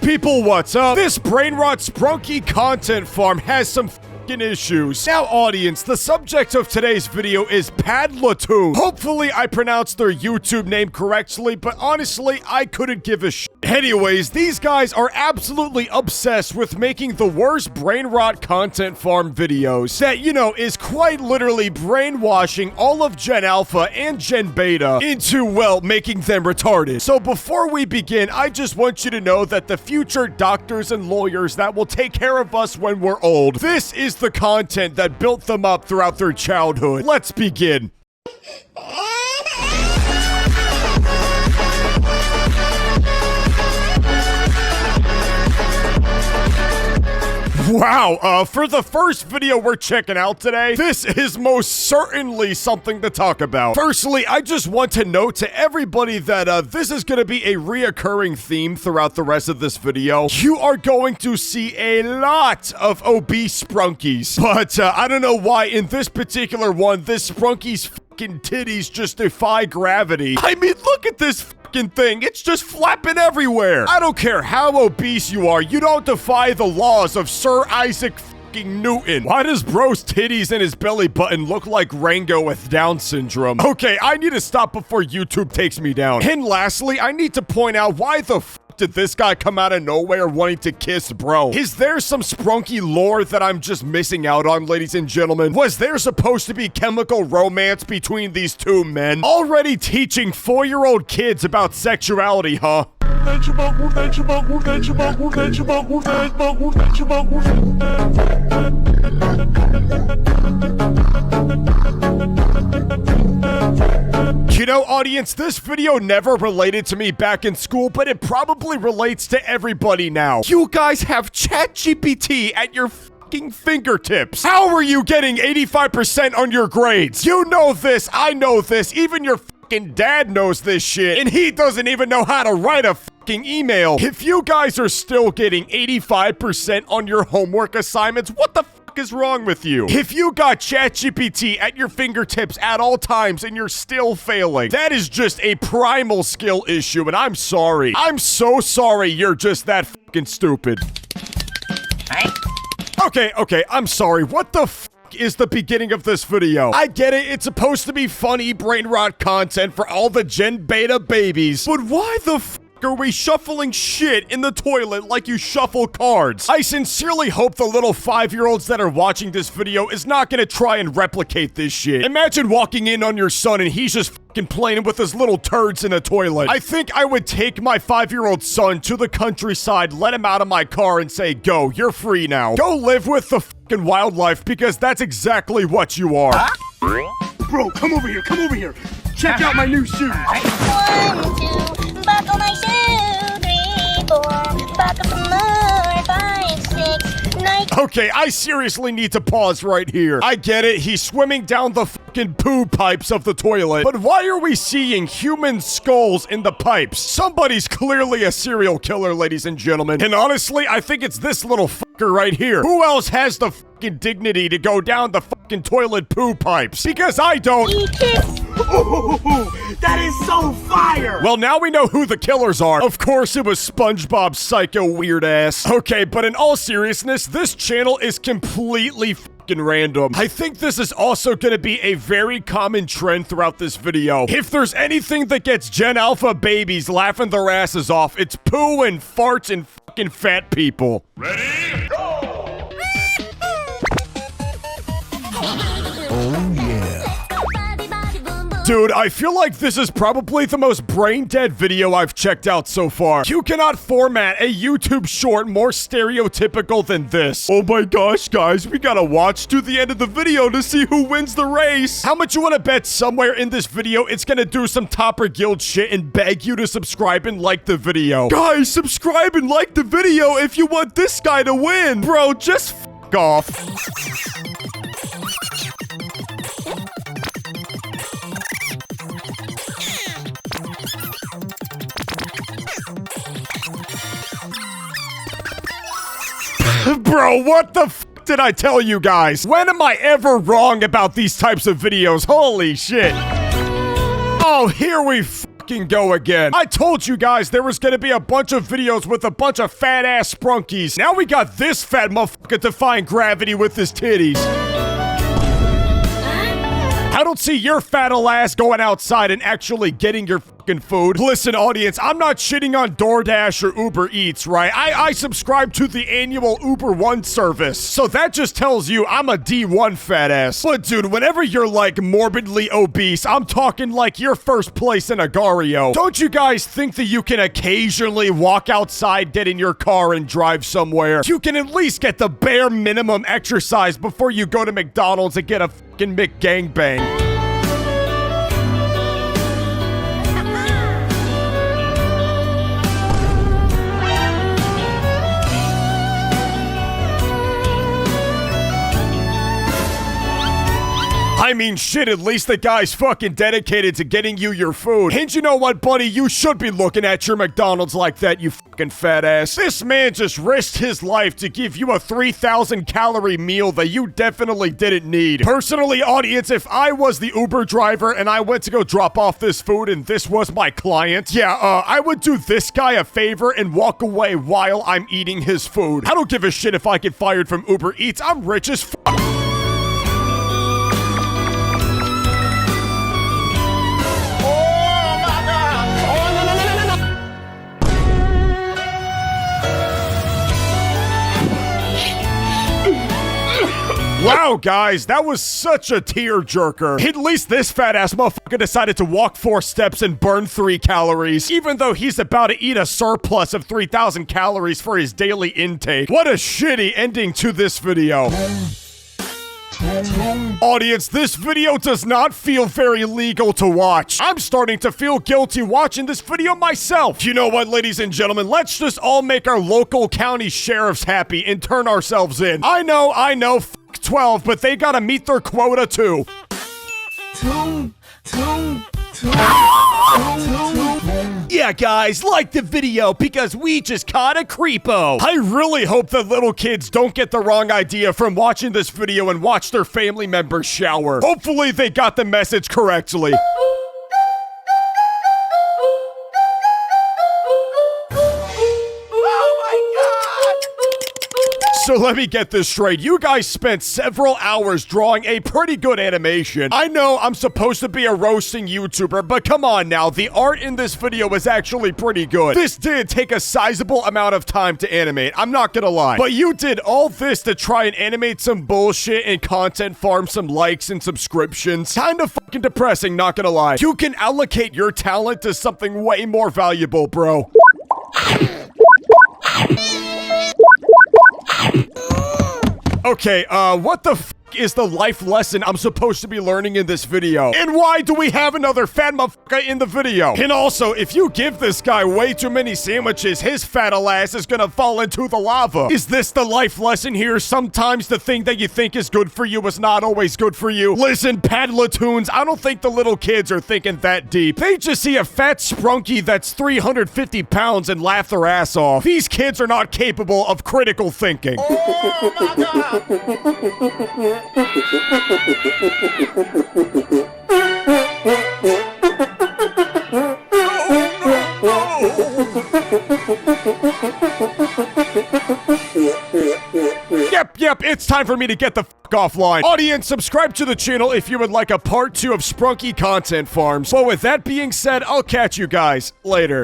people, what's up? This Brainrot Sprunki content farm has some issues. Now, audience, the subject of today's video is Padlatoon. Hopefully, I pronounced their YouTube name correctly, but honestly, I couldn't give a shit. Anyways, these guys are absolutely obsessed with making the worst Brainrot content farm videos that, you know, is quite literally brainwashing all of Gen Alpha and Gen Beta into, well, making them retarded. So before we begin, I just want you to know that the future doctors and lawyers that will take care of us when we're old, this is the content that built them up throughout their childhood. Let's begin. Wow, for the first video we're checking out today, this is most certainly something to talk about. Firstly, I just want to note to everybody that this is going to be a reoccurring theme throughout the rest of this video. You are going to see a lot of obese Sprunkies, but I don't know why in this particular one, this Sprunky's fucking titties just defy gravity. I mean, look at this thing. It's just flapping everywhere. I don't care how obese you are. You don't defy the laws of Sir Isaac Newton. Why does bro's titties and his belly button look like Rango with Down syndrome? Okay, I need to stop before YouTube takes me down. And lastly, I need to point out why the did this guy come out of nowhere wanting to kiss bro? Is there some Sprunky lore that I'm just missing out on, ladies and gentlemen? Was there supposed to be chemical romance between these two men? Already teaching 4-year-old kids about sexuality, huh? You know, audience, this video never related to me back in school, but it probably relates to everybody now. You guys have ChatGPT at your fucking fingertips. How are you getting 85% on your grades? You know this, I know this, even your fucking dad knows this shit, and he doesn't even know how to write a fucking email. If you guys are still getting 85% on your homework assignments, what the is wrong with you? If you got ChatGPT at your fingertips at all times and you're still failing, that is just a primal skill issue, and I'm sorry. I'm so sorry you're just that fucking stupid. Okay, I'm sorry. What the is the beginning of this video? I get it, it's supposed to be funny Brainrot content for all the Gen Beta babies, but why the are we shuffling shit in the toilet like you shuffle cards? I sincerely hope the little 5-year-olds that are watching this video is not gonna try and replicate this shit. Imagine walking in on your son and he's just fucking playing with his little turds in the toilet. I think I would take my 5-year-old son to the countryside, let him out of my car and say, go, you're free now. Go live with the fucking wildlife because that's exactly what you are. Bro, come over here. Check out my new shoes. 1, 2, buckle my shoe. 3, 4, buckle some more. 5, 6, 9. Okay, I seriously need to pause right here. I get it, he's swimming down the fucking poo pipes of the toilet, but why are we seeing human skulls in the pipes? Somebody's clearly a serial killer, ladies and gentlemen. And honestly, I think it's this little fucker right here. Who else has the fucking dignity to go down the fucking toilet poo pipes? Because I don't. That is so fire! Well, now we know who the killers are. Of course, it was SpongeBob's psycho weird ass. Okay, but in all seriousness, this channel is completely fucking random. I think this is also gonna be a very common trend throughout this video. If there's anything that gets Gen Alpha babies laughing their asses off, it's poo and farts and fucking fat people. Ready? Go! Oh yeah. Dude, I feel like this is probably the most brain-dead video I've checked out so far. You cannot format a YouTube short more stereotypical than this. Oh my gosh, guys, we gotta watch to the end of the video to see who wins the race. How much you wanna bet somewhere in this video it's gonna do some Topper Guild shit and beg you to subscribe and like the video? Guys, subscribe and like the video if you want this guy to win. Bro, just f*** off. Bro, what the f did I tell you guys? When am I ever wrong about these types of videos? Holy shit. Oh, here we fucking go again. I told you guys there was gonna be a bunch of videos with a bunch of fat-ass sprunkies. Now we got this fat motherfucker defying gravity with his titties. I don't see your fat ol' ass going outside and actually getting your fucking food. Listen, audience, I'm not shitting on DoorDash or Uber Eats, right? I subscribe to the annual Uber One service. So that just tells you I'm a D1 fat ass. But dude, whenever you're like morbidly obese, I'm talking like you're first place in Agario. Don't you guys think that you can occasionally walk outside, get in your car, and drive somewhere? You can at least get the bare minimum exercise before you go to McDonald's and get a fucking McGangbang. I mean, shit, at least the guy's fucking dedicated to getting you your food. And you know what, buddy? You should be looking at your McDonald's like that, you fucking fat ass. This man just risked his life to give you a 3,000 calorie meal that you definitely didn't need. Personally, audience, if I was the Uber driver and I went to go drop off this food and this was my client, I would do this guy a favor and walk away while I'm eating his food. I don't give a shit if I get fired from Uber Eats. I'm rich as fuck. Wow, guys, that was such a tearjerker. At least this fat-ass motherfucker decided to walk 4 steps and burn 3 calories, even though he's about to eat a surplus of 3,000 calories for his daily intake. What a shitty ending to this video. Audience, this video does not feel very legal to watch. I'm starting to feel guilty watching this video myself. You know what, ladies and gentlemen? Let's just all make our local county sheriffs happy and turn ourselves in. I know, f 12, but they gotta meet their quota too. Yeah, guys, like the video because we just caught a creepo. I really hope that little kids don't get the wrong idea from watching this video and watch their family members shower. Hopefully they got the message correctly. So let me get this straight. You guys spent several hours drawing a pretty good animation. I know I'm supposed to be a roasting YouTuber, but come on now. The art in this video is actually pretty good. This did take a sizable amount of time to animate. I'm not gonna lie. But you did all this to try and animate some bullshit and content farm some likes and subscriptions. Kind of fucking depressing, not gonna lie. You can allocate your talent to something way more valuable, bro. Okay, what the f is the life lesson I'm supposed to be learning in this video? And why do we have another fat motherfucker in the video? And also, if you give this guy way too many sandwiches, his fat ass is gonna fall into the lava. Is this the life lesson here? Sometimes the thing that you think is good for you is not always good for you. Listen, Padlatoons, I don't think the little kids are thinking that deep. They just see a fat sprunky that's 350 pounds and laugh their ass off. These kids are not capable of critical thinking. Oh my God. Yep, it's time for me to get the fuck offline. Audience, subscribe to the channel if you would like a part 2 of Sprunky content farms. But with that being said, I'll catch you guys later.